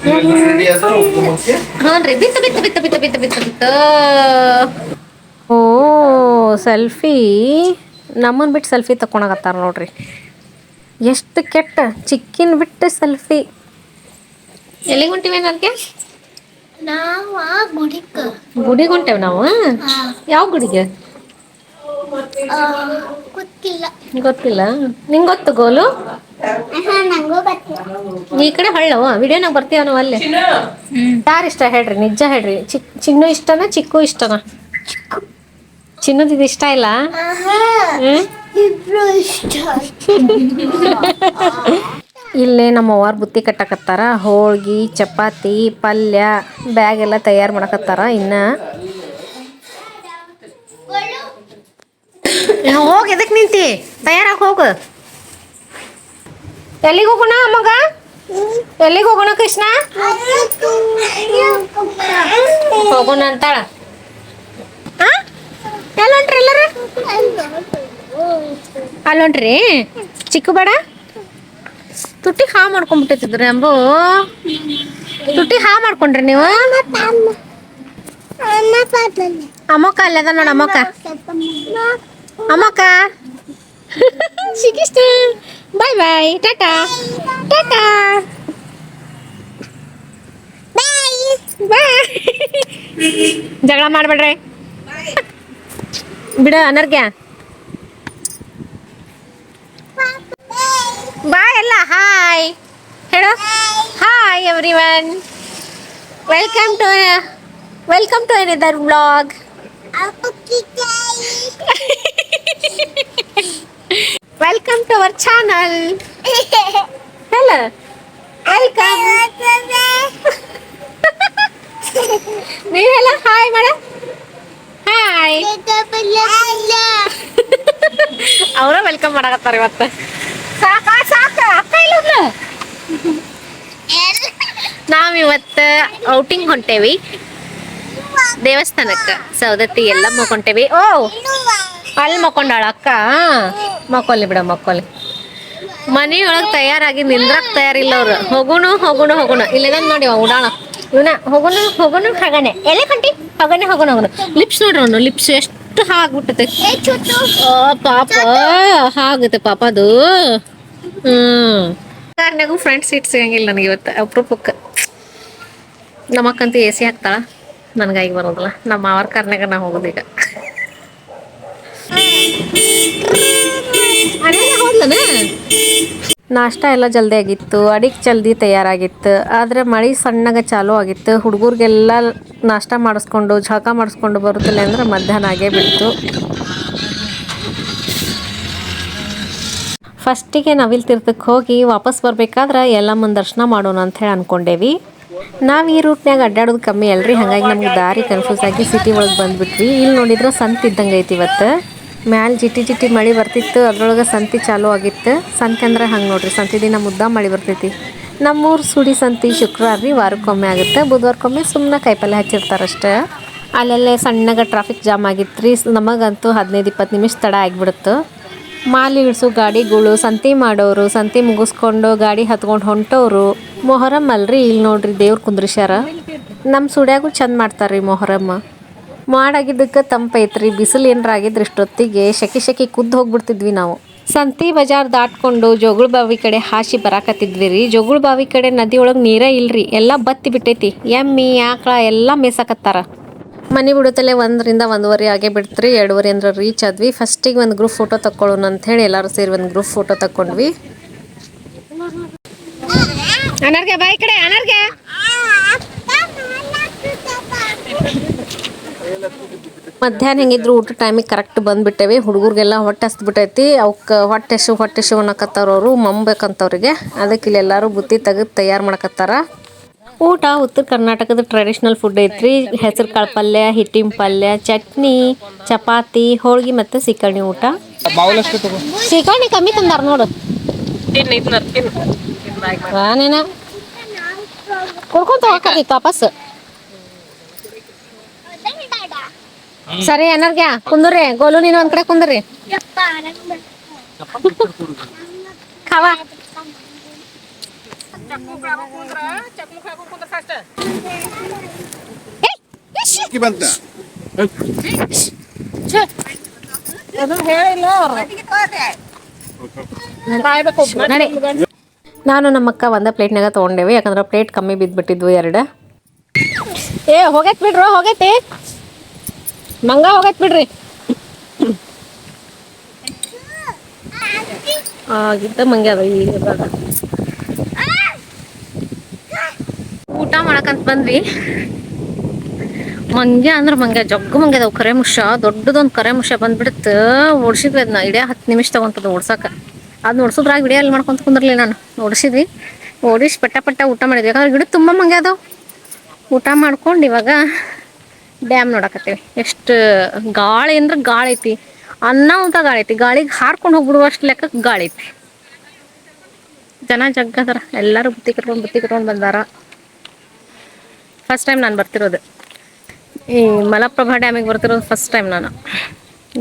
ಹ್ಞೂ ಬಿತ್ತು ಬಿತ್ತು ಬಿತ್ತು ಬಿತ್ತು ಬಿತ್ತು ಬಿತ್ತು ಬಿತ್ತು. ಓ ಸೆಲ್ಫಿ ನಮ್ಮನ್ ಬಿಟ್ಟು ಸೆಲ್ಫಿ ತಕೊಳಕತ್ತಾರ ನೋಡ್ರಿ. ಎಷ್ಟು ಕೆಟ್ಟ ಚಿಕ್ಕಿನ ಬಿಟ್ಟು ಸೆಲ್ಫಿ. ಎಲ್ಲಿಗೆ ಹೊಂಟಿವಿ ನನಗೆ ನಾವು ಗುಡಿಗೆ ಹೊಂಟೇವ್ ನಾವು. ಯಾವ ಗುಡಿಗೆ ಗೊತ್ತಿಲ್ಲ. ಗೊತ್ತಿಲ್ಲ ನಿಂಗೆ ಗೊತ್ತು ಗೋಲು. ನಂಗೂ ಗೊತ್ತಿಲ್ಲ. ಈ ಕಡೆ ಹೊಳ್ಳವ ವಿಡಿಯೋನಾಗ ಬರ್ತೀವ ನಾವು ಅಲ್ಲಿ. ಯಾರು ಇಷ್ಟ ಹೇಳ್ರಿ ನಿಜ ಹೇಳ್ರಿ. ಚಿನ್ನು ಇಷ್ಟನಾ ಚಿಕ್ಕು ಇಷ್ಟನಾ? ಚಿನ್ನದ ಇಷ್ಟ ಇಲ್ಲ. ಇಬ್ರು ಇಷ್ಟ. ಇಲ್ಲೇ ನಮ್ಮ ಅವ್ವಾರು ಬುತ್ತಿ ಕಟ್ಟಕತ್ತಾರ. ಹೋಳ್ಗಿ ಚಪಾತಿ ಪಲ್ಯ ಬ್ಯಾಗ್ ಎಲ್ಲ ತಯಾರು ಮಾಡಕತ್ತಾರ. ಇನ್ನ ಹೋಗಿ ಎದಕ್ಕೆ ನಿಂತಿ ತಯಾರಾಗಿ ಹೋಗು. ಎಲ್ಲಿಗೆ ಹೋಗೋಣ ಮಗ? ಎಲ್ಲಿಗೆ ಹೋಗೋಣ ಕೃಷ್ಣ? ಹೋಗೋಣ ಅಂತಾಳ. ಎಲ್ಲ ಹೊಂಟ್ರಿ ಎಲ್ಲರೂ? ಅಲ್ಲಿ ಹೊಂಟ್ರಿ? ಚಿಕ್ಕು ಬೇಡ ತುಟ್ಟಿ ಹಾ ಮಾಡ್ಕೊಂಡ್ಬಿಟ್ಟಿದ್ರಿ ಅಂಬು. ತುಟ್ಟಿ ಹಾ ಮಾಡ್ಕೊಂಡ್ರಿ ನೀವು? ಅಮ್ಮಕ್ಕ ಅಲ್ಲದ ನೋಡ ಅಮ್ಮಕ್ಕ. ಅಮ್ಮಕ್ಕ ಸಿಗಿಷ್ಟ. ಬಾಯ್ ಬಾಯ್ ಟಾಟಾ ಟಾಟಾ ಬಾಯ್. ಜಗಳ ಮಾಡ್ಬೇಡ್ರಿ ಬಿಡ ಅನರ್ಗ್ಯ. ಬಾಯ್ ಎಲ್ಲ ಹಾಯ್ ಹೇಳು. Hi everyone, welcome to another vlog. Welcome to our channel. ಹೇಳ ವೆಲ್ಕಮ್. ನೀವೆಲ್ಲ ಹಾಯ್ ಮಾಡ. ಹಾಯ್. ಅವರ ವೆಲ್ಕಮ್ ಮಾಡಕತ್ತಾರ ಇವತ್ತು. ಸಾಕ ಸಾಕ ಅಕ್ಕ ಇಲ್ಲ. ನಾವಿವತ್ತು ಔಟಿಂಗ್ ಹೊಂಟೇವಿ ದೇವಸ್ಥಾನಕ್ಕೆ. ಸೌದತ್ತಿ ಎಲ್ಲ ಮಕ್ಕೊಂಟೇವಿ. ಓ ಅಲ್ಲಿ ಮಕ್ಕೊಂಡಾಳ ಅಕ್ಕ. ಮಕ್ಕೊಲ್ಲಿ ಬಿಡ ಮಕ್ಕೊಲ್ಲಿ. ಮನೆಯೊಳಗೆ ತಯಾರಾಗಿ ನಿಂದ್ರಕ್ ತಯಾರಿಲ್ಲ ಅವ್ರು. ಹೋಗುಣು ಹೋಗುಣು ಹೋಗುಣ ಇಲ್ಲೇನ ನೋಡಿ ಉಡಾಳ ಇವನ. ಹೋಗುಣು ಹೋಗುಣು ಹಾಗನೆ ಎಲೆ ಕಂಟಿ ಹೋಗನೆ ಹೋಗೋಣ ಹೋಗೋಣ. ಲಿಪ್ಸ್ ನೋಡ್ರಿ ಅವನು ಲಿಪ್ಸ್ ಎಷ್ಟು ಹಾಗ್ಬಿಟ್ಟತೆ ಪಾಪ. ಹಾಗುತ್ತೆ ಪಾಪ ಅದು. ಕಾರ್ನಾಗೂ ಫ್ರಂಟ್ ಸೀಟ್ ಸಿಗಂಗಿಲ್ಲ ನನಗೆ ಇವತ್ತು ಅಪರೂಪಕ್ಕೆ. ನಮ್ಮಕ್ಕಂತೂ ಎ ಸಿ ಹಾಕ್ತಾಳ, ನನಗಾಗಿ ಬರೋದಿಲ್ಲ. ನಮ್ಮ ಮಾವರ ಕಾರ್ನಾಗ ನಾ ಹೋಗೋದೀಗ. ನಾಷ್ಟ ಎಲ್ಲ ಜಲ್ದಿ ಆಗಿತ್ತು, ಅಡಿಗೆ ಜಲ್ದಿ ತಯಾರಾಗಿತ್ತು. ಆದರೆ ಮಳೆ ಸಣ್ಣಗೆ ಚಾಲೂ ಆಗಿತ್ತು. ಹುಡುಗರಿಗೆಲ್ಲ ನಾಷ್ಟ ಮಾಡಿಸ್ಕೊಂಡು ಜಳಕ ಮಾಡಿಸ್ಕೊಂಡು ಬರುತ್ತಿಲ್ಲ ಅಂದ್ರೆ ಮಧ್ಯಾಹ್ನ ಆಗೇ ಬಿಡ್ತು. ಫಸ್ಟಿಗೆ ನವಿಲ್ ತೀರ್ಥಕ್ಕೆ ಹೋಗಿ ವಾಪಸ್ ಬರ್ಬೇಕಾದ್ರೆ ಎಲ್ಲಮ್ಮನ ದರ್ಶನ ಮಾಡೋಣ ಅಂತ ಹೇಳಿ ಅನ್ಕೊಂಡೇವಿ. ನಾವು ಈ ರೂಟ್ನಾಗ ಅಡ್ಡಾಡೋದು ಕಮ್ಮಿ ಅಲ್ರಿ, ಹಾಗಾಗಿ ನಮ್ಗೆ ದಾರಿ ಕನ್ಫ್ಯೂಸ್ ಆಗಿ ಸಿಟಿ ಒಳಗೆ ಬಂದ್ಬಿಟ್ವಿ. ಇಲ್ಲಿ ನೋಡಿದ್ರೆ ಸಂತೆ ಇದ್ದಂಗೆ ಐತಿ ಇವತ್ತು. ಮ್ಯಾಲೆ ಜಿಟಿ ಜಿಟಿ ಮಳೆ ಬರ್ತಿತ್ತು, ಅದ್ರೊಳಗೆ ಸಂತೆ ಚಾಲೂ ಆಗಿತ್ತು. ಸಂತೆ ಅಂದ್ರೆ ಹಂಗೆ ನೋಡ್ರಿ, ಸಂತೆ ದಿನ ಮುದ್ದ ಮಳೆ ಬರ್ತೈತಿ. ನಮ್ಮೂರು ಸುಡಿ ಸಂತೆ ಶುಕ್ರವಾರ ರೀ, ವಾರಕ್ಕೊಮ್ಮೆ ಆಗುತ್ತೆ. ಬುಧವಾರಕ್ಕೊಮ್ಮೆ ಸುಮ್ಮನೆ ಕಾಯಿಪಲ್ಲೆ ಹಚ್ಚಿರ್ತಾರಷ್ಟೇ. ಅಲ್ಲೆಲ್ಲೇ ಸಣ್ಣಗೆ ಟ್ರಾಫಿಕ್ ಜಾಮ್ ಆಗಿತ್ತು ರೀ. ನಮಗಂತೂ 15-20 ನಿಮಿಷ ತಡ ಆಗಿಬಿಡುತ್ತೆ. ಮಾಲಿ ಇಳಿಸೋ ಗಾಡಿಗಳು, ಸಂತೆ ಮಾಡೋರು, ಸಂತೆ ಮುಗಿಸ್ಕೊಂಡು ಗಾಡಿ ಹತ್ಕೊಂಡು ಹೊಂಟೋರು. ಮೊಹರಮ್ ಅಲ್ರಿ, ಇಲ್ಲಿ ನೋಡ್ರಿ ದೇವ್ರ ಕುಂದ್ರಿಸ್ಯಾರ. ನಮ್ಮ ಸುಡ್ಯಾಗೂ ಚಂದ ಮಾಡ್ತಾರ್ರಿ ಮೊಹರಮ್ಮ. ಮಾಡಾಗಿದ್ದಕ್ಕೆ ತಂಪೈತ್ರಿ. ಬಿಸಿಲು ಏನಾರ ಆಗಿದ್ರೆ ಇಷ್ಟೊತ್ತಿಗೆ ಶೆಕೆ ಕುದ್ದು ಹೋಗ್ಬಿಡ್ತಿದ್ವಿ ನಾವು. ಸಂತಿ ಬಜಾರ್ ದಾಟ್ಕೊಂಡು ಜೋಗುಳ ಬಾವಿ ಕಡೆ ಹಾಸಿ ಬರಾಕತ್ತಿದ್ವಿ ರೀ. ಜೋಗುಳ ಬಾವಿ ಕಡೆ ನದಿ ಒಳಗೆ ನೀರೇ ಇಲ್ರಿ, ಎಲ್ಲ ಬತ್ತಿ ಬಿಟ್ಟೈತಿ. ಎಮ್ಮಿ ಆಕಳ ಎಲ್ಲ ಮೇಸಾಕತ್ತಾರ. ಮನೆ ಬಿಡುತ್ತಲೇ 1-1:30 ಆಗೇ ಬಿಡ್ತ್ರಿ. 2:30 ಅಂದ್ರೆ ರೀಚ್ ಆದ್ವಿ. ಫಸ್ಟಿಗೆ ಒಂದು ಗ್ರೂಪ್ ಫೋಟೋ ತಕ್ಕೊಳ್ಳೋಣ ಅಂತ ಹೇಳಿ ಎಲ್ಲರೂ ಸೇರಿ ಒಂದು ಗ್ರೂಪ್ ಫೋಟೋ ತಕ್ಕೊಂಡ್ವಿ. ಅನರ್ಗೆ ಬಾಯ್ ಕಡೆ ಅನರ್ಗೆ. ಮಧ್ಯಾಹ್ನ ಹೆಂಗಿದ್ರು ಊಟ ಟೈಮಿಗೆ ಕರೆಕ್ಟ್ ಬಂದುಬಿಟ್ಟೇವಿ. ಹುಡುಗರಿಗೆಲ್ಲ ಹೊಟ್ಟೆ ಹಸ್ಬಿಟ್ಟೈತಿ. ಅವಕ್ಕೆ ಹೊಟ್ಟೆ ಶು ಅನ್ನಕತ್ತಾರವರು ಮಂಬೇಕಂತವ್ರಿಗೆ. ಅದಕ್ಕೆ ಇಲ್ಲಿ ಎಲ್ಲರೂ ಬುತ್ತಿ ತೆಗೆದು ತಯಾರು ಮಾಡಕತ್ತಾರ. ಊಟ ಉತ್ತರ ಕರ್ನಾಟಕದ ಟ್ರೆಡಿಷ್ನಲ್ ಫುಡ್ ಐತ್ರಿ. ಹೆಸರು ಕಾಳು ಪಲ್ಯ, ಹಿಟ್ಟಿನ ಪಲ್ಯ, ಚಟ್ನಿ, ಚಪಾತಿ, ಹೋಳ್ಗಿ ಮತ್ತು ಸೀಕರ್ಣಿ ಊಟ. ಸೀಕರ್ಣಿ ಕಮ್ಮಿ ತಂದಾರ ನೋಡು. ನೀನ ಕುಡ್ಕೊಂತ ಹೋಗಕತ್ತಿತ್ತು ವಾಪಸ್. ಸರಿ ಏನಾರ್ಗ್ಯಾ ಕುಂದ್ರಿ. ಗೋಲು ನೀನು ಒಂದ್ ಕಡೆ ಕುಂದ್ರಿ. ಖಾವಾ ಅಕ್ಕಿ ಬಂತ ಅದು ಹೇಳಿಲ್ಲ ನಡಿ. ನಾನು ನಮ್ಮಕ್ಕ ಒಂದೇ ಪ್ಲೇಟ್ನಾಗ ತೊಗೊಂಡೇವಿ, ಯಾಕಂದ್ರೆ ಪ್ಲೇಟ್ ಕಮ್ಮಿ ಬಿದ್ದುಬಿಟ್ಟಿದ್ವು ಎರಡು. ಏ ಹೋಗೈತ್ ಬಿಡ್ರು, ಹೋಗೈತಿ ಮಂಗ ಹೋಗೈತ್ ಬಿಡ್ರಿ. ಆಗಿದ್ದ ಮಂಗೆ ಅದ ಈಗ ಊಟ ಮಾಡಕಂತ ಬಂದ್ವಿ. ಮಂಗೆ ಅಂದ್ರೆ ಮಂಗೆ ಜಗ್ಗು ಮಂಗೆ ಅದಾವ. ಕರೆ ಮುಷ ದೊಡ್ಡದೊಂದು ಕರೆ ಮುಷ ಬಂದ್ಬಿಡುತ್ತೆ. ಓಡಿಸಿದ್ವಿ ಅದನ್ನ, ಇಡೀ 10 ನಿಮಿಷ ತಗೊಂತದ ಓಡ್ಸಕ್ಕೆ. ಅದು ಓಡಿಸೋದ್ರಾಗ ವಿಡಿಯೋ ಅಲ್ಲಿ ಮಾಡ್ಕೊಂತ ಕುಂದ್ರಲಿ ನಾನು. ಓಡಿಸಿದ್ವಿ, ಓಡಿಸಿ ಪಟ್ಟ ಊಟ ಮಾಡಿದ್ವಿ. ಯಾಕಂದ್ರೆ ಗಿಡ ತುಂಬ ಮಂಗೆ ಅದಾವ. ಊಟ ಮಾಡ್ಕೊಂಡು ಇವಾಗ ಡ್ಯಾಮ್ ನೋಡಕತ್ತೀವಿ. ಎಷ್ಟು ಗಾಳಿ ಅಂದ್ರೆ ಗಾಳಿ ಐತಿ, ಅನ್ನ ಗಾಳಿ ಐತಿ. ಗಾಳಿಗೆ ಹಾರ್ಕೊಂಡು ಹೋಗ್ಬಿಡುವಷ್ಟು ಲೆಕ್ಕಕ್ಕೆ ಗಾಳಿ ಐತಿ. ಜನ ಜಗ್ಗದಾರ, ಎಲ್ಲರೂ ಬುತ್ತಿ ಕಟ್ಕೊಂಡು ಬಂದಾರ. ಫಸ್ಟ್ ಟೈಮ್ ನಾನು ಬರ್ತಿರೋದು ಈ ಮಲಪ್ರಭಾ ಡ್ಯಾಮಿಗೆ ಬರ್ತಿರೋದು ಫಸ್ಟ್ ಟೈಮ್ ನಾನು.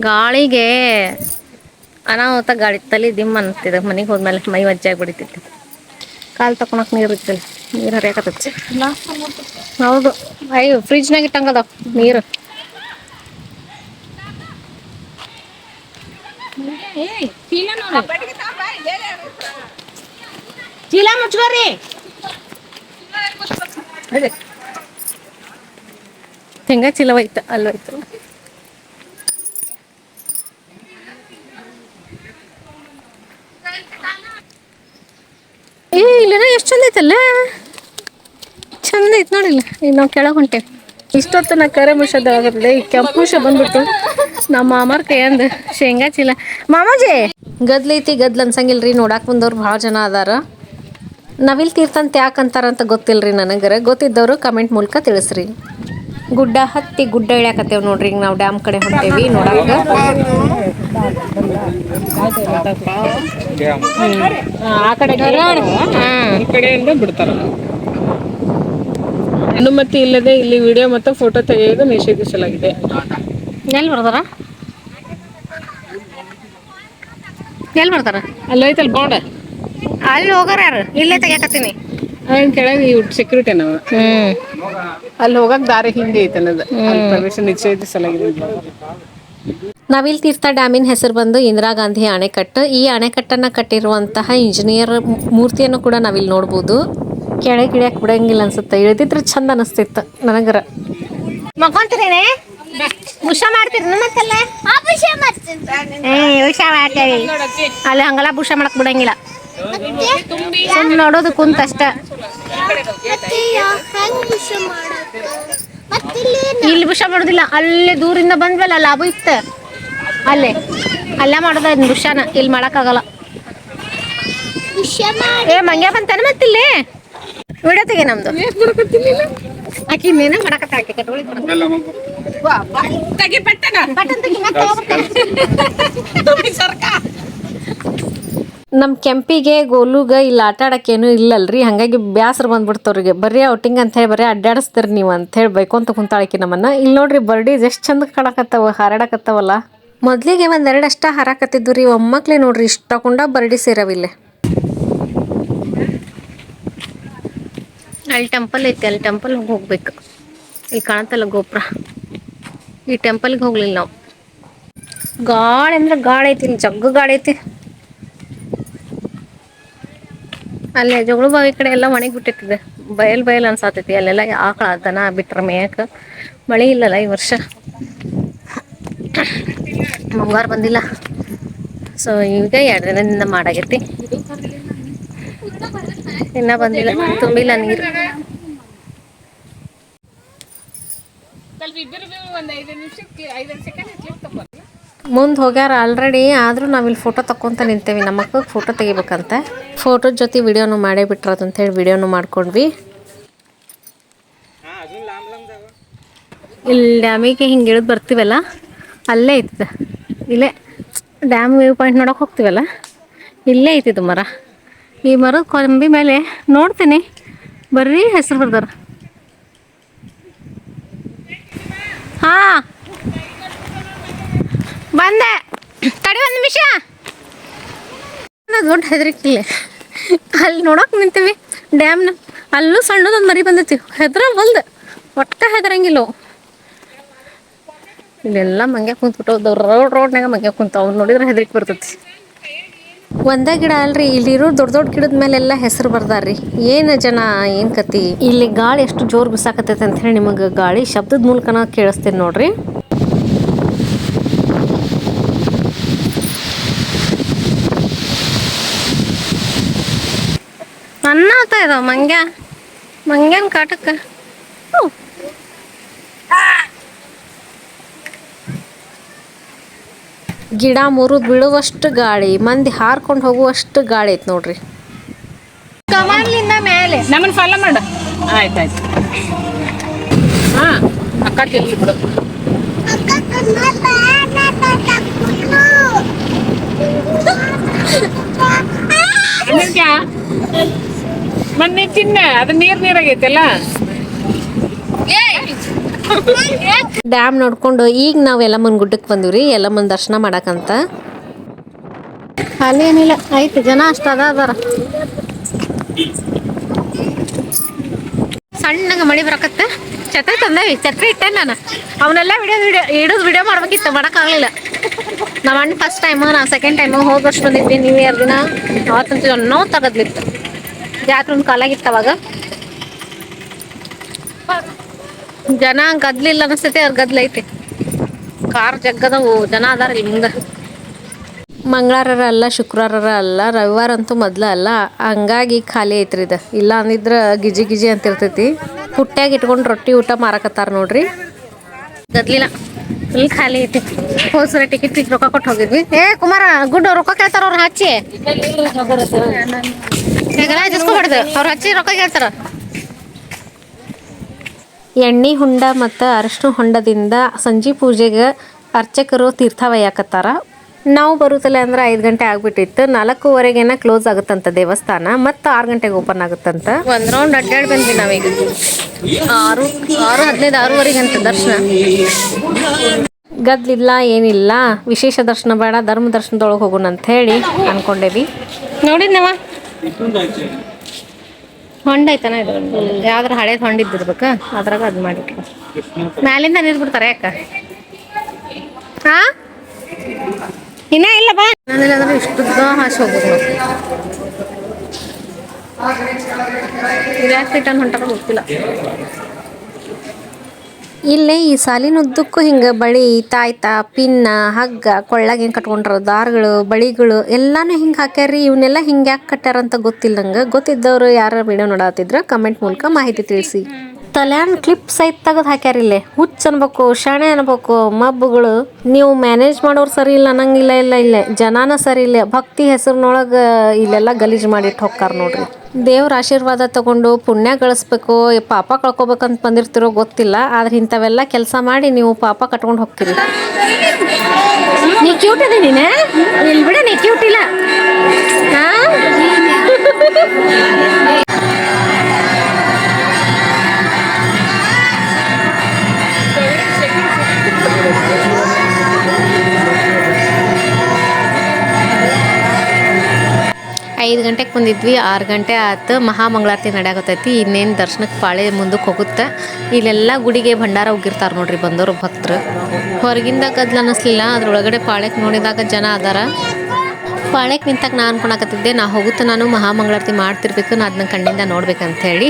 ಗಾಳಿಗೆ ಅನಾಹುತ ಗಾಳಿ, ತಲೆ ದಿಮ್ಮ ಅಂತಿದೆ. ಮನೆಗೆ ಹೋದ್ಮೇಲೆ ಮೈ ವಜ್ಜೆ ಆಗಿಬಿಡ್ತೈತಿ. ಕಾಲು ತಕೊಳಕ್ಕೆ ನೀರು ಇರ್ತದೆ, ನೀರು ಹರಿಯಾಕತ್ತೈತಿ. ಹೌದು, ಅಯ್ಯೋ ಫ್ರಿಜ್ನಾಗ ಇಟ್ಟಂಗದ ನೀರು. ಚೀಲ ಮುಚ್ಕೋರಿ. ಹೆಂಗ ಚೀಲವೈತ ಅಲ್ಲೋಯ್ತು. ಇಲ್ಲೇನ ಎಷ್ಟು ಚಂದ ಐತಲ್ಲ, ಚಂದ ಐತೆ ನೋಡಿಲ್ಲ. ಈಗ ನಾವು ಕೆಳಗೆ ಹೊಂಟೇವಿ. ಇಷ್ಟೊತ್ತು ನಾ ಕರೆ ಮುಷದಾಗತ್ತೆ, ಈ ಕೆಂಪು ಮುಷ ಬಂದ್ಬಿಟ್ಟು ನಮ್ಮ ಮಾಮಾರ್ ಕೈಯಂದು ಶೇಂಗಾ ಚೀಲ. ಮಾಮಾಜಿ ಗದ್ಲೈತಿ, ಗದ್ಲು ಅನ್ಸಂಗಿಲ್ರಿ. ನೋಡಾಕ್ ಬಂದವ್ರು ಭಾಳ ಜನ ಅದಾರ. ನವಿಲ್ ತೀರ್ಥಂತ ಯಾಕೆ ಅಂತಾರಂತ ಗೊತ್ತಿಲ್ರಿ ನನಗರ. ಗೊತ್ತಿದ್ದವರು ಕಮೆಂಟ್ ಮೂಲಕ ತಿಳಿಸ್ರಿ. ಗುಡ್ಡ ಹತ್ತಿ ಗುಡ್ಡ ಇಳ್ಯಾಕತ್ತೇವ್ ನೋಡ್ರಿ. ಈಗ ನಾವು ಡ್ಯಾಮ್ ಕಡೆ ಹೊಂಟೇವಿ ನೋಡಾಕ. ಆ ಕಡೆ ಈ ಕಡೆಯಿಂದ ಬಿಡ್ತಾರ. ಅನುಮತಿ ಇಲ್ಲದೆ ಇಲ್ಲಿ ವಿಡಿಯೋ ಮತ್ತು ಫೋಟೋ ತೆಗೆಯುವುದು ನಿಷೇಧಿಸಲಾಗಿದೆ. ಎಲ್ಲಿ ಬರ್ತಾರ, ಎಲ್ಲಿ ಬರ್ತಾರ? ಅಲ್ಲೈತಲ್ ಬೋರ್ಡ್, ಅಲ್ಲಿ ಹೋಗಾರ ಯಾರು? ಇಲ್ಲೇ ತೆಗಿಯಾಕತ್ತೀನಿ. ಕೆಳಗೆ ಸೆಕ್ಯೂರಿಟಿ ನಾವು ಅಲ್ಲಿ ಹೋಗಕ್ ದಾರಿ ಹಿಂದೆ ಐತೆ ಅನ್ನೋದು. ಪ್ರವೇಶ ನಿಷೇಧಿಸಲಾಗಿದೆ. ನವಿಲ್ ತೀರ್ಥ ಡ್ಯಾಮಿನ ಹೆಸರು ಬಂದು ಇಂದಿರಾ ಗಾಂಧಿ ಅಣೆಕಟ್ಟು. ಈ ಅಣೆಕಟ್ಟನ್ನು ಕಟ್ಟಿರುವಂತಹ ಇಂಜಿನಿಯರ್ ಮೂರ್ತಿಯನ್ನು ಕೂಡ ನಾವಿಲ್ಲಿ ನೋಡ್ಬೋದು. ಕೆಳಗೆ ಇಳಿಯಕ್ಕೆ ಬಿಡಂಗಿಲ್ಲ ಅನ್ಸುತ್ತೆ, ಇಳಿದಿದ್ರೆ ಚಂದ ಅನಿಸ್ತಿತ್ತು ನನಗರ. ಮಕ್ಕೊಂತೀರೇನೆ? ಉಷಾ ಮಾಡ್ತೀರಿ ಮತ್ತಲ್ಲ? ಉಷಾ ಮಾಡ್ತೇವಿ ಅಲ್ಲಿ, ಹಂಗಲ್ಲ ಬುಷ ಮಾಡಕ್ ಬಿಡಂಗಿಲ್ಲ. ಸುಮ್ಮನೆ ನೋಡೋದು ಕುಂತಷ್ಟ. ಇಲ್ಲಿ ಬುಷ ಮಾಡೋದಿಲ್ಲ, ಅಲ್ಲೇ ದೂರಿಂದ ಬಂದ್ವಲ್ಲ ಲಾಭ ಇತ್ತು, ಅಲ್ಲೇ ಮಾಡೋದ ಬುಷಾನ. ಇಲ್ಲಿ ಮಾಡಕ್ಕಾಗಲ್ಲ. ಏ ಮಂಗ್ಯ ಬಂತಾನ ಮತ್ತಿಲ್ಲಿ ವಿಡಿಯೋ ತೆಗೆ ನಮ್ದು. ಆಕಿ ಮೇನ ಮಾಡಕತ್ತ, ಆಕಿ ಕಟ್ಕೊಳ್ಳಿ ನಮ್ಮ ಕೆಂಪಿಗೆ ಗೋಲುಗ ಇಲ್ಲಿ ಆಟ ಆಡೋಕ್ಕೇನು ಇಲ್ಲಲ್ರಿ. ಹಾಗಾಗಿ ಬ್ಯಾಸ್ರ ಬಂದ್ಬಿಡ್ತವ್ರಿಗೆ. ಬರೀ ಔಟಿಂಗ್ ಅಂಥೇಳಿ ಬರೀ ಅಡ್ಡಾಡಿಸ್ತೀರಿ ನೀವು ಅಂಥೇಳಿ ಬೈಕೊಂತ ಕುಂತಾಳಕಿ ನಮ್ಮನ್ನು. ಇಲ್ಲಿ ನೋಡ್ರಿ ಬರ್ಡೀಸ್ ಎಷ್ಟು ಚಂದ ಕಾಣಕತ್ತಾವ, ಹಾರಾಡಕತ್ತಾವಲ್ಲ. ಮೊದಲಿಗೆ ಒಂದೆರಡು ಅಷ್ಟ ಹಾರಾಕತ್ತಿದ್ದು ರೀ. ಒಮ್ಮಕ್ಳೇ ನೋಡ್ರಿ ಇಷ್ಟಕೊಂಡ ಬರ್ಡೀಸ್ ಇರವಿಲ್ಲ. ಅಲ್ಲಿ ಟೆಂಪಲ್ ಐತಿ, ಅಲ್ಲಿ ಟೆಂಪಲ್ಗೆ ಹೋಗ್ಬೇಕು. ಇಲ್ಲಿ ಕಾಣತ್ತಲ್ಲ ಗೋಪುರ, ಈ ಟೆಂಪಲ್ಗೆ ಹೋಗ್ಲಿಲ್ಲ ನಾವು. ಗಾಳಿ ಅಂದ್ರೆ ಗಾಳಿ ಐತಿ, ಇಲ್ಲಿ ಜಗ್ಗು ಗಾಳಿ ಐತಿ. ಅಲ್ಲೇ ಜಗಳು ಬಾವಿ ಕಡೆ ಎಲ್ಲ ಒಣಗಿ ಬಿಟ್ಟಿರ್ತದೆ, ಬಯಲ್ ಅನ್ಸಾತೈತಿ. ಅಲ್ಲೆಲ್ಲ ಆಕಳ ದನ ಬಿಟ್ರ ಮೇಯಕ. ಮಳೆ ಇಲ್ಲಲ್ಲ ಈ ವರ್ಷ, ಮುಂಗಾರು ಬಂದಿಲ್ಲ. ಸೊ ಈಗ 2 ದಿನದಿಂದ ಮಾಡಾಗೈತಿ, ಇನ್ನ ಬಂದಿಲ್ಲ, ತುಂಬಿಲ್ಲ ನೀರು. ಮುಂದೆ ಹೋಗ್ಯಾರ ಆಲ್ರೆಡಿ. ಆದರೂ ನಾವಿಲ್ಲಿ ಫೋಟೋ ತಕ್ಕೊಂತ ನಿಂತೇವಿ. ನಮ್ಮ ಮಕ್ಕಳಿಗೆ ಫೋಟೋ ತೆಗಿಬೇಕಂತ. ಫೋಟೋದ ಜೊತೆ ವಿಡಿಯೋನು ಮಾಡೇ ಬಿಟ್ರದಂತೇಳಿ ವಿಡಿಯೋನು ಮಾಡ್ಕೊಂಡ್ವಿ. ಇಲ್ಲಿ ಡ್ಯಾಮಿಗೆ ಹಿಂಗೆ ಇಳಿದು ಬರ್ತೀವಲ್ಲ, ಅಲ್ಲೇ ಐತದ. ಇಲ್ಲೇ ಡ್ಯಾಮ್ ವ್ಯೂ ಪಾಯಿಂಟ್ ನೋಡೋಕೆ ಹೋಗ್ತೀವಲ್ಲ, ಇಲ್ಲೇ ಐತಿದು ಮರ. ಈ ಮರದ ಕೊಂಬಿ ಮೇಲೆ ನೋಡ್ತೀನಿ ಬರ್ರಿ ಹೆಸರು ಬರ್ದಾರ. ಹಾಂ ಬಂದೆ, ತಡಿ 1 ನಿಮಿಷ. ದೊಡ್ಡ ಹೆದರಿಕಿಲ್ಲ. ಅಲ್ಲಿ ನೋಡೋಕೆ ನಿಂತೀವಿ ಡ್ಯಾಮ್ನ. ಅಲ್ಲೂ ಸಣ್ಣದೊಂದು ಮರಿ ಬಂದೈತಿ. ಹೆದ್ರ ಹೊಲ್ದು ಒಟ್ಟ ಹೆದರಂಗಿಲ್ಲ. ಇಲ್ಲೆಲ್ಲ ಮಂಗ್ಯ ಕುಂತ್ಬಿಟ್ಟು ರೋಡ್ನಾಗ ಮಂಗ್ಯ ಕುಂತಾವ್ ನೋಡಿದ್ರೆ ಹೆದರಿಕೆ ಬರ್ತೈತಿ. ಒಂದೇ ಗಿಡ ಅಲ್ರಿ, ಇಲ್ಲಿರೋ ದೊಡ್ಡ ದೊಡ್ಡ ಗಿಡದ ಮೇಲೆಲ್ಲ ಹೆಸರು ಬರ್ದಾರ್ರಿ. ಏನು ಜನ ಏನು ಕತಿ. ಇಲ್ಲಿ ಗಾಳಿ ಎಷ್ಟು ಜೋರು ಬಿಸಾಕತ್ತೈತೆ ಅಂತ ಹೇಳಿ ನಿಮಗೆ ಗಾಳಿ ಶಬ್ದದ ಮೂಲಕನ ಕೇಳಿಸ್ತೀನಿ ನೋಡ್ರಿ. ಅನ್ನಾತ ಇದಾವ ಮಂಗ್ಯನ ಕಾಟಕ್ಕೆ. ಗಿಡ ಮುರಿದು ಬೀಳುವಷ್ಟು ಗಾಳಿ, ಮಂದಿ ಹಾರ್ಕೊಂಡು ಹೋಗುವಷ್ಟು ಗಾಳಿ ಐತೆ ನೋಡ್ರಿ. ಕಮಾನ್ಲಿಂದ ಮೇಲೆ ನಮ್ಮನ್ನ ಫಾಲೋ ಮಾಡು. ಆಯ್ತಾಯ್ತು. ಹಾ ಅಕ್ಕ ತಿಳ್ಸಿ ಬಿಡು. ಮೊನ್ನೆ ಚಿನ್ನ ಅದು ನೀರಾಗೈತಲ್ಲ. ಡ್ಯಾಮ್ ನೋಡ್ಕೊಂಡು ಈಗ ನಾವು ಯಲ್ಲಮ್ಮನ ಗುಡ್ಡಕ್ಕೆ ಬಂದಿವ್ರಿ, ಯಲ್ಲಮ್ಮನ ದರ್ಶನ ಮಾಡಕ್ಕಂತ. ಖಾಲಿ ಏನಿಲ್ಲ, ಐತಿ ಜನ ಅಷ್ಟು ಅದಾರ. ಸಣ್ಣಗೆ ಮಳಿ ಬರಕತ್ತೆ. ಛತ್ರಿ ತಂದೇವಿ, ಛತ್ರಿ ಇಟ್ಟೆ ನಾನು. ಅವನ್ನೆಲ್ಲ ವಿಡಿಯೋ ಮಾಡ್ಬೇಕಿತ್ತು, ಮಾಡೋಕ್ಕಾಗಲಿಲ್ಲ. ನಮ್ಮ ಅಣ್ಣ ಫಸ್ಟ್ ಟೈಮು, ನಾವು ಸೆಕೆಂಡ್ ಟೈಮು. ಹೋದ ವರ್ಷ ಬಂದಿದ್ವಿ ನ್ಯೂ ಇಯರ್ ದಿನ. ಅವತ್ತಂತೂ ಅನ್ನೋ ತಗದ್ಲಿತ್ತು, ಜಾತ್ರೆ ಒಂದು ಕಾಲಾಗಿತ್ತು ಅವಾಗ. ಜನ ಗದ್ಲಿಲ್ಲ ಅನಿಸ್ತೈತಿ, ಅವ್ರ ಗದ್ಲೈತಿ. ಕಾರ್ ಜಗ್ಗದವು, ಜನ ಅದಾರ ಇಲ್ಲಿ ಮುಂದೆ. ಮಂಗಳವಾರ ಅಲ್ಲ, ಶುಕ್ರವಾರ ಅಲ್ಲ, ರವಿವಾರ ಅಂತೂ ಮೊದ್ಲು ಅಲ್ಲ. ಹಂಗಾಗಿ ಖಾಲಿ ಐತ್ರಿ ಇದು. ಇಲ್ಲ ಅಂದಿದ್ರೆ ಗಿಜಿ ಗಿಜಿ ಅಂತಿರ್ತೈತಿ. ಪುಟ್ಟ್ಯಾಗ ಇಟ್ಕೊಂಡು ರೊಟ್ಟಿ ಊಟ ಮಾರಕತ್ತಾರ ನೋಡ್ರಿ. ಗದ್ಲಿಲ್ಲ, ಇಲ್ಲಿ ಖಾಲಿ ಐತಿ. ಹೋದ್ಸಲ ಟಿಕೆಟ್ ರೊಕ್ಕ ಕೊಟ್ಟು ಹೋಗಿದ್ವಿ. ಕುಮಾರ ಗುಡ್ ರೊಕ್ಕ ಕೇಳ್ತಾರ ಅವ್ರು ಹಚ್ಚಿ. ಹೊಡೆದು ಅವ್ರು ಹಚ್ಚಿ ರೊಕ್ಕ ಕೇಳ್ತಾರ. ಎಣ್ಣೆ ಹೊಂಡ ಮತ್ತು ಅರಶಿನ ಹೊಂಡದಿಂದ ಸಂಜೆ ಪೂಜೆಗೆ ಅರ್ಚಕರು ತೀರ್ಥ ಒಯ್ಯಾಕತ್ತಾರ. ನಾವು ಬರುತ್ತಲ್ಲ ಅಂದ್ರೆ 5 ಗಂಟೆ ಆಗ್ಬಿಟ್ಟಿತ್ತು. 4:15 ಕ್ಲೋಸ್ ಆಗುತ್ತಂತ ದೇವಸ್ಥಾನ, ಮತ್ತು 6 ಗಂಟೆಗೆ ಓಪನ್ ಆಗುತ್ತಂತ. ಒಂದು ರೌಂಡ್ ಅಡ್ಡಾಡಿ ಬಂದ್ವಿ ನಾವೀಗ. 6:15 6:15 ಅಂತ ದರ್ಶನ. ಗದ್ಲಿಲ್ಲ ಏನಿಲ್ಲ, ವಿಶೇಷ ದರ್ಶನ ಬೇಡ, ಧರ್ಮ ದರ್ಶನದೊಳಗೆ ಹೋಗೋಣ ಅಂತ ಹೇಳಿ ಅನ್ಕೊಂಡೇವಿ. ನೋಡಿದ್ನವ ಹೊಂಡ ಐತನ ಇದು, ಯಾವ್ದಾರ ಹಳೇದು ಹೊಂಡ ಇದ್ದಿರ್ಬೇಕು, ಅದ್ರಾಗ ಅದು ಮಾಡಿಟ್ರು. ಮ್ಯಾಲಿಂದ ನೀರು ಬಿಡ್ತಾರೆ ಯಾಕ? ಹಾ ಇನ್ನ ಇಲ್ಲ ಬಾ. ನಾನಿಲ್ಲ ಅಂದ್ರೆ ಇಷ್ಟುದ್ದ ಹಾಸಿ ಹೋಗ್ಬೋದು ನಾವು. ಯಾಕೆ ರಿಟರ್ನ್ ಹೊಂಟಾರ ಗೊತ್ತಿಲ್ಲ. ಇಲ್ಲೇ ಈ ಸಾಲಿನುದ್ದಕ್ಕೂ ಹಿಂಗೆ ಬಳಿ, ತಾಯ್ತ, ಪಿನ್ನ, ಹಗ್ಗ, ಕೊಳ್ಳಾಗ ಹೆಂಗೆ ಕಟ್ಕೊಂಡ್ರ ದಾರಗಳು, ಬಳಿಗಳು ಎಲ್ಲಾನು ಹಿಂಗೆ ಹಾಕ್ಯಾರ್ರಿ. ಇವನ್ನೆಲ್ಲ ಹಿಂಗೆ ಯಾಕೆ ಕಟ್ಟಾರಂತ ಗೊತ್ತಿಲ್ಲ ನಂಗೆ. ಗೊತ್ತಿದ್ದವರು ಯಾರ ವಿಡಿಯೋ ನೋಡತ್ತಿದ್ರೆ ಕಮೆಂಟ್ ಮೂಲಕ ಮಾಹಿತಿ ತಿಳಿಸಿ. ತಲ್ಯಾನ್ ಕ್ಲಿಪ್ ಸಹಿತ ತೆಗೆದು ಹಾಕ್ಯಾರಿಲ್ಲೇ. ಹುಚ್ಚ ಅನ್ಬೇಕು, ಶಾಣೆ ಅನ್ಬೇಕು ಮಬ್ಬುಗಳು. ನೀವು ಮ್ಯಾನೇಜ್ ಮಾಡೋರು ಸರಿ ಇಲ್ಲ ಅನ್ನಂಗಿಲ್ಲ. ಇಲ್ಲ ಜನಾನ ಸರಿ ಇಲ್ಲ. ಭಕ್ತಿ ಹೆಸರಿನೊಳಗೆ ಇಲ್ಲೆಲ್ಲ ಗಲೀಜು ಮಾಡಿಟ್ಟು ಹೋಗ್ತಾರ ನೋಡ್ರಿ. ದೇವ್ರ ಆಶೀರ್ವಾದ ತಗೊಂಡು ಪುಣ್ಯ ಗಳಿಸ್ಬೇಕು, ಪಾಪ ಕಳ್ಕೊಬೇಕಂತ ಬಂದಿರ್ತಿರೋ ಗೊತ್ತಿಲ್ಲ. ಆದ್ರೆ ಇಂಥವೆಲ್ಲ ಕೆಲಸ ಮಾಡಿ ನೀವು ಪಾಪ ಕಟ್ಕೊಂಡು ಹೋಗ್ತೀರಿ. ನೀ ಕ್ಯೂಟ್ ಅದಿ ನೀನು, ಇಲ್ಲಿ ಬಿಡ, ನೀ ಕ್ಯೂಟ್ ಇಲ್ಲ. ಹಾ 5 ಗಂಟೆಗೆ ಬಂದಿದ್ವಿ, 6 ಗಂಟೆ ಆಯ್ತು. ಮಹಾಮಂಗಳಾರತಿ ನಡೆಯಾಗತ್ತೈತಿ. ಇನ್ನೇನು ದರ್ಶನಕ್ಕೆ ಪಾಳೆ ಮುಂದಕ್ಕೆ ಹೋಗುತ್ತೆ. ಇಲ್ಲೆಲ್ಲ ಗುಡಿಗೆ ಭಂಡಾರ ಹೋಗಿರ್ತಾರೆ ನೋಡ್ರಿ ಬಂದವರು ಭಕ್ತರು. ಹೊರಗಿಂದ ಗದ್ಲು ಅನ್ನಿಸ್ಲಿಲ್ಲ, ಅದ್ರೊಳಗಡೆ ಪಾಳ್ಯಕ್ಕೆ ನೋಡಿದಾಗ ಜನ ಅದಾರ. ಪಾಳ್ಯಕ್ಕೆ ನಿಂತಾಗ ನಾನು ಅನ್ಕೊಳಕತ್ತಿದ್ದೆ, ನಾನು ಮಹಾಮಂಗಳಾರತಿ ಮಾಡ್ತಿರ್ಬೇಕು, ನಾನು ಅದನ್ನ ಕಣ್ಣಿಂದ ನೋಡ್ಬೇಕಂತ ಹೇಳಿ.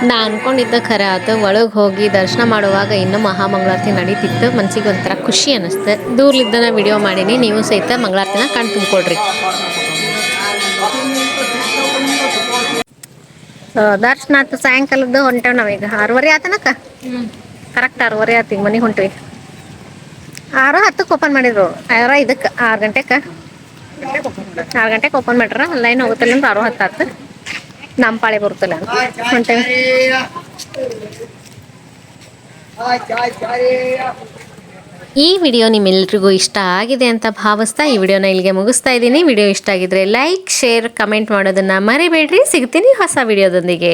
ನಾ ಅನ್ಕೊಂಡಿದ್ದ ಖರೆ ಆಯ್ತು. ಒಳಗೆ ಹೋಗಿ ದರ್ಶನ ಮಾಡುವಾಗ ಇನ್ನೂ ಮಹಾಮಂಗಳಾರತಿ ನಡೀತಿತ್ತು. ಮನ್ಸಿಗೆ ಒಂಥರ ಖುಷಿ ಅನ್ನಿಸ್ತು. ದೂರ್ಲಿದ್ದನ ವಿಡಿಯೋ ಮಾಡೀನಿ, ನೀವು ಸಹಿತ ಮಂಗಳಾರತಿನ ಕಣ್ ತುಂಬಿಕೊಡ್ರಿ. ದರ್ಶನ ಆಯ್ತು. ಸಾಯಂಕಾಲದ್ದು ಹೊಂಟೇವ್ ನಾವೀಗ. 6:30 ಆತನಕ್ಕ. ಕರೆಕ್ಟ್ 6:30 ಆತು. ಈಗ ಮನೆಗೆ ಹೊಂಟಿವಿ. 6:10 ಓಪನ್ ಮಾಡಿದ್ರು. 5:05 6 ಗಂಟೆಗೆ 6 ಗಂಟೆಗೆ ಓಪನ್ ಮಾಡ್ರ. ಲೈನ್ ಹೋಗುತ್ತಲ್ಲ ಅಂದ್ರೆ 6:10 ಆತು. ನಮ್ಮ ಪಾಳೆ ಬರುತ್ತಲ್ಲ ಹೊಂಟೇವಿ. ಈ ವಿಡಿಯೋ ನಿಮ್ಮೆಲ್ರಿಗೂ ಇಷ್ಟ ಆಗಿದೆ ಅಂತ ಭಾವಿಸ್ತಾ ಈ ವಿಡಿಯೋನ ಇಲ್ಲಿಗೆ ಮುಗಿಸ್ತಾ ಇದ್ದೀನಿ. ವಿಡಿಯೋ ಇಷ್ಟ ಆಗಿದ್ರೆ ಲೈಕ್, ಶೇರ್, ಕಮೆಂಟ್ ಮಾಡೋದನ್ನ ಮರಿಬೇಡ್ರಿ. ಸಿಗ್ತೀನಿ ಹೊಸ ವಿಡಿಯೋದೊಂದಿಗೆ.